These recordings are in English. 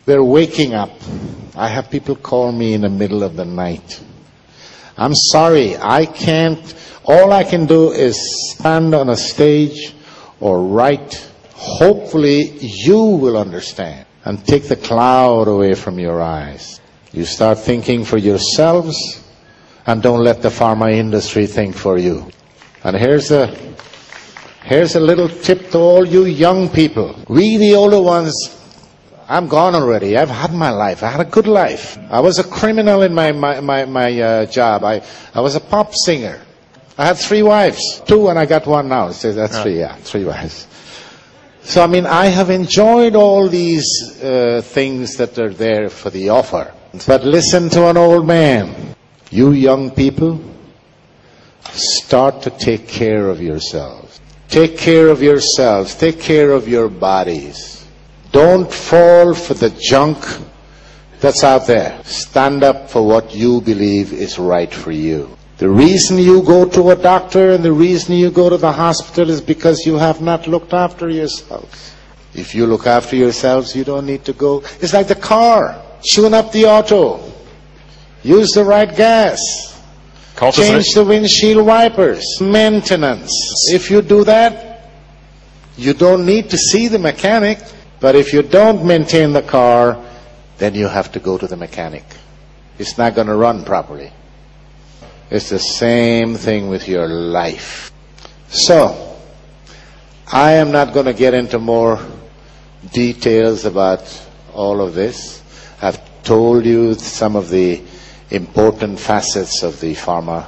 They're waking up. I have people call me in the middle of the night. I'm sorry, I can't. All I can do is stand on a stage or write. Hopefully you will understand and take the cloud away from your eyes. You start thinking for yourselves and don't let the pharma industry think for you. And here's a little tip to all you young people. We, the older ones, I'm gone already. I've had my life. I had a good life. I was a criminal in my job. I was a pop singer. I had 3 wives. 2 and I got 1 now. So that's 3, yeah, 3 wives. So, I mean, I have enjoyed all these things that are there for the offer. But listen to an old man. You young people, start to take care of yourselves. Take care of yourselves. Take care of your bodies. Don't fall for the junk that's out there. Stand up for what you believe is right for you. The reason you go to a doctor and the reason you go to the hospital is because you have not looked after yourselves. If you look after yourselves, you don't need to go. It's like the car. Tune up the auto. Use the right gas. Change the windshield wipers. Maintenance. If you do that, you don't need to see the mechanic. But if you don't maintain the car, then you have to go to the mechanic. It's not going to run properly. It's the same thing with your life. So, I am not going to get into more details about all of this. I've told you some of the important facets of the pharma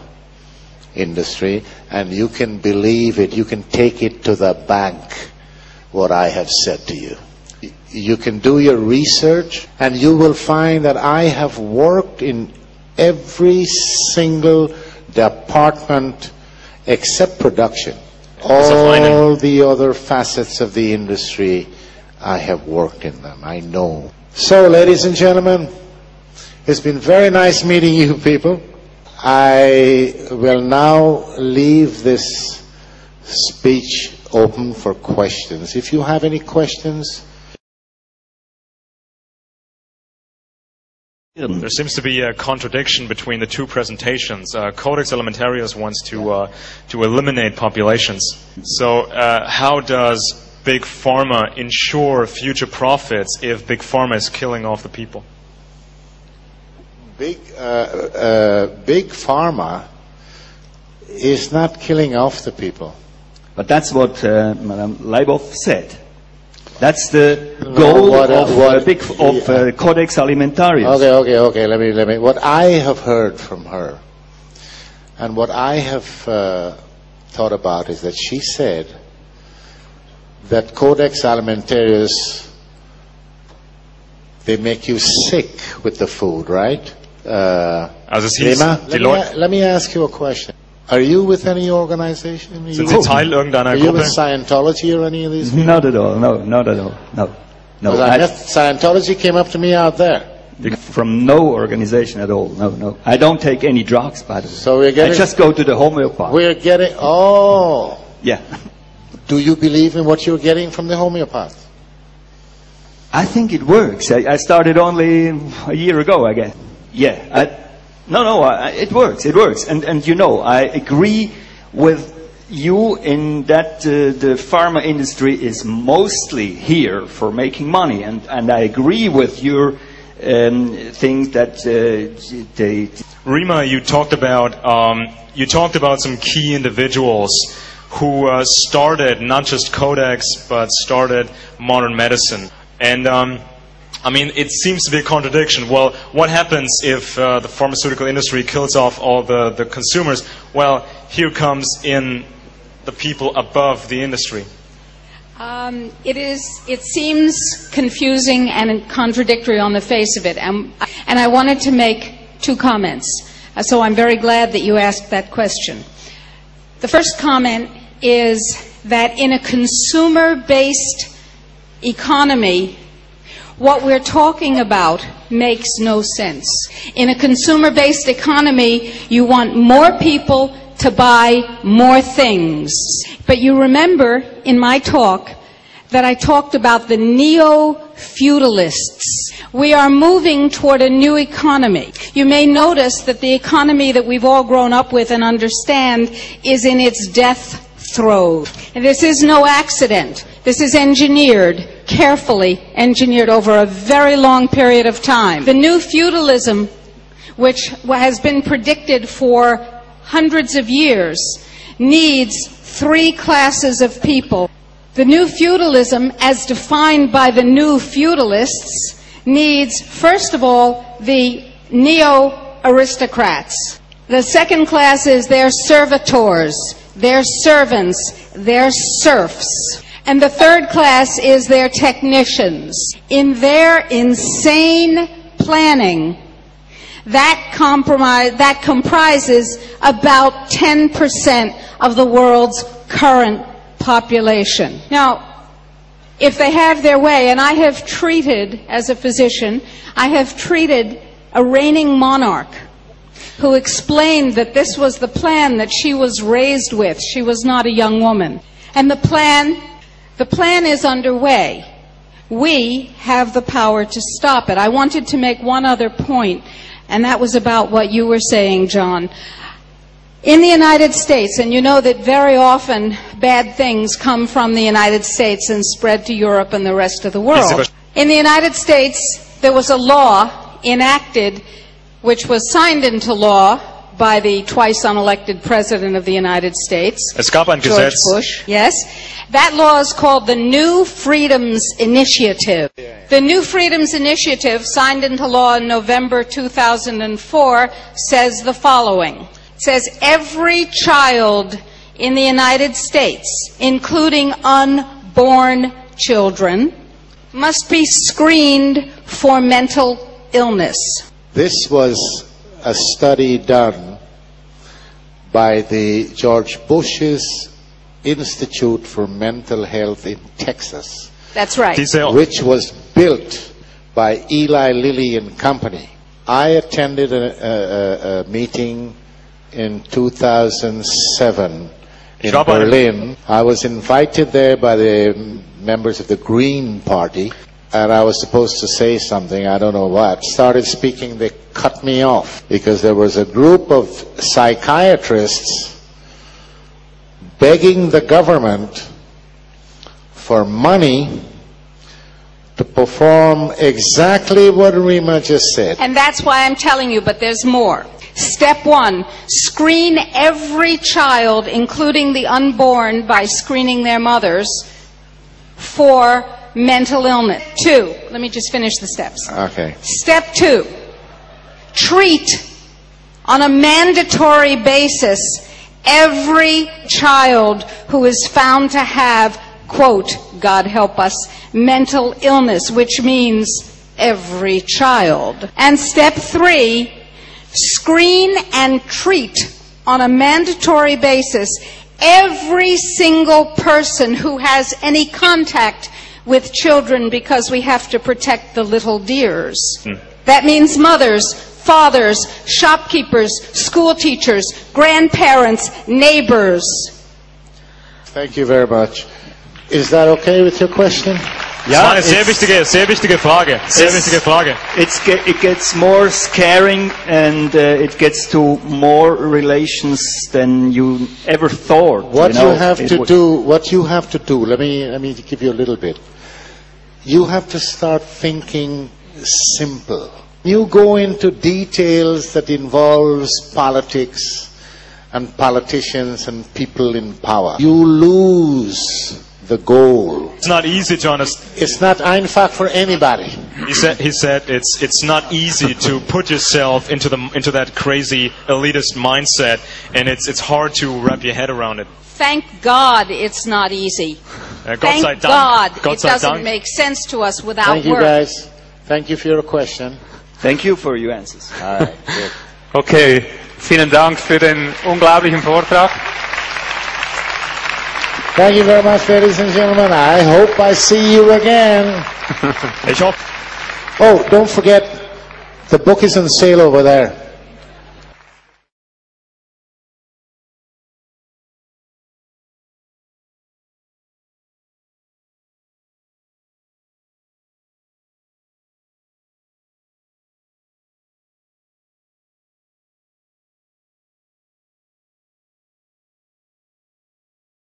industry, and you can believe it. You can take it to the bank, what I have said to you. You can do your research, and you will find that I have worked in every single department except production. All the other facets of the industry, I have worked in them. I know. So, ladies and gentlemen, it's been very nice meeting you people. I will now leave this speech open for questions. If you have any questions. There seems to be a contradiction between the 2 presentations. Codex Alimentarius wants to eliminate populations. So how does Big Pharma ensure future profits if Big Pharma is killing off the people? Big Pharma is not killing off the people. But that's what Madame Leibov said. That's the goal of Codex Alimentarius. Okay. Let me. What I have heard from her, and what I have thought about is that she said that Codex Alimentarius, they make you sick with the food, right? Let me ask you a question. Are you with any organization? Are you with Scientology or any of these people? Not at all. No, not at all. No. Scientology came up to me out there. From no organization at all. No. I don't take any drugs, by the way. So I just go to the homeopath. Yeah. Do you believe in what you're getting from the homeopath? I think it works. I started only a year ago, I guess. Yeah. It works. It works. And you know, I agree with you in that the pharma industry is mostly here for making money. And I agree with your thing that they... Rima, you talked about some key individuals who started not just Codex, but started modern medicine. And I mean, it seems to be a contradiction. Well, what happens if the pharmaceutical industry kills off all the consumers? Well, here comes in the people above the industry. It seems confusing and contradictory on the face of it. And I wanted to make 2 comments. So I'm very glad that you asked that question. The first comment is that in a consumer-based economy, what we're talking about makes no sense. In a consumer-based economy, you want more people to buy more things. But you remember in my talk that I talked about the neo feudalists. We are moving toward a new economy. You may notice that the economy that we've all grown up with and understand is in its death throes. And this is no accident. This is engineered, carefully engineered over a very long period of time. The new feudalism, which has been predicted for hundreds of years, needs three classes of people. The new feudalism, as defined by the new feudalists, needs, first of all, the neo-aristocrats. The second class is their servitors, their servants, their serfs. And the third class is their technicians. In their insane planning, that comprises about 10% of the world's current population. Now, if they have their way, and I have treated, as a physician, I have treated a reigning monarch who explained that this was the plan that she was raised with. She was not a young woman. And the plan is underway. We have the power to stop it. I wanted to make one other point, and that was about what you were saying, John. In the United States, and you know that very often bad things come from the United States and spread to Europe and the rest of the world. In the United States, there was a law enacted which was signed into law by the twice unelected President of the United States, George Bush. Yes. That law is called the New Freedoms Initiative. The New Freedoms Initiative, signed into law in November 2004, says the following. It says every child in the United States, including unborn children, must be screened for mental illness. This was a study done by the George Bush's Institute for Mental Health in Texas. That's right. Which was built by Eli Lilly and Company. I attended a meeting in 2007 in Berlin. I was invited there by the members of the Green Party, and I was supposed to say something, I don't know what. Started speaking, they cut me off because there was a group of psychiatrists begging the government for money to perform exactly what Rima just said. And that's why I'm telling you, but there's more. Step one, screen every child, including the unborn, by screening their mothers for mental illness. 2, let me just finish the steps. Okay. Step 2, treat on a mandatory basis every child who is found to have, quote, God help us, mental illness, which means every child. And step 3, screen and treat on a mandatory basis every single person who has any contact with children, because we have to protect the little dears. That means mothers, fathers, shopkeepers, school teachers, grandparents, neighbors. Thank you very much. Is that okay with your question? Ja, das war eine sehr wichtige Frage. Sehr wichtige Frage. It gets more scaring, and it gets to more relations than you ever thought. What you have to do, let me give you a little bit. You have to start thinking simple. You go into details that involves politics and politicians and people in power. You lose the goal. It's not easy to understand. It's not einfach for anybody. He said it's not easy to put yourself into that crazy elitist mindset, and it's hard to wrap your head around it. Thank God it's not easy. Thank God it doesn't make sense to us without Thank you work. guys. Thank you for your question. Thank you for your answers. All right, good. Okay, vielen Dank für den unglaublichen Vortrag. Thank you very much, ladies and gentlemen. I hope I see you again. Ich hoffe. Oh, don't forget, the book is on sale over there.